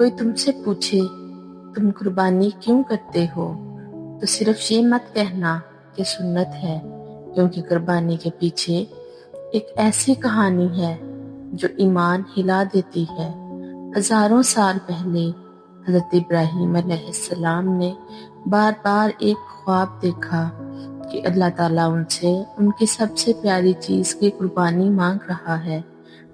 کوئی تم سے پوچھے تم قربانی کیوں کرتے ہو تو صرف یہ مت کہنا کہ سنت ہے، کیونکہ قربانی کے پیچھے ایک ایسی کہانی ہے جو ایمان ہلا دیتی ہے۔ ہزاروں سال پہلے حضرت ابراہیم علیہ السلام نے بار بار ایک خواب دیکھا کہ اللہ تعالیٰ ان سے ان کی سب سے پیاری چیز کی قربانی مانگ رہا ہے،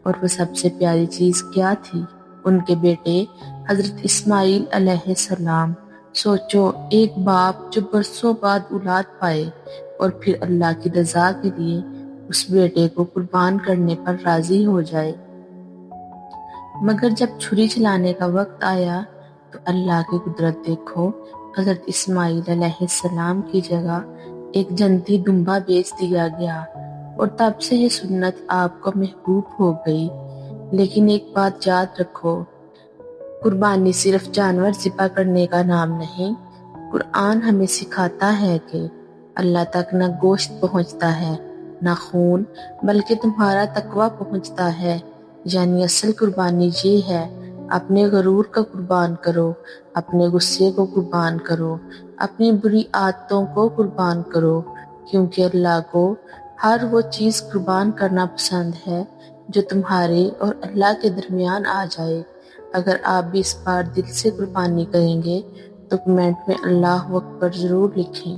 اور وہ سب سے پیاری چیز کیا تھی؟ ان کے بیٹے حضرت اسماعیل علیہ السلام۔ سوچو، ایک باپ جو برسوں بعد اولاد پائے اور پھر اللہ کی رضا کے لیے اس بیٹے کو قربان کرنے پر راضی ہو جائے۔ مگر جب چھری چلانے کا وقت آیا تو اللہ کی قدرت دیکھو، حضرت اسماعیل علیہ السلام کی جگہ ایک جنتی دمبا بیچ دیا گیا، اور تب سے یہ سنت آپ کو محبوب ہو گئی۔ لیکن ایک بات یاد رکھو، قربانی صرف جانور ذبح کرنے کا نام نہیں۔ قرآن ہمیں سکھاتا ہے کہ اللہ تک نہ گوشت پہنچتا ہے نہ خون، بلکہ تمہارا تقویٰ پہنچتا ہے۔ یعنی اصل قربانی یہ ہے، اپنے غرور کو قربان کرو، اپنے غصے کو قربان کرو، اپنی بری عادتوں کو قربان کرو، کیونکہ اللہ کو ہر وہ چیز قربان کرنا پسند ہے جو تمہارے اور اللہ کے درمیان آ جائے۔ اگر آپ بھی اس بار دل سے قربانی کریں گے تو کمنٹ میں اللہ اکبر ضرور لکھیں۔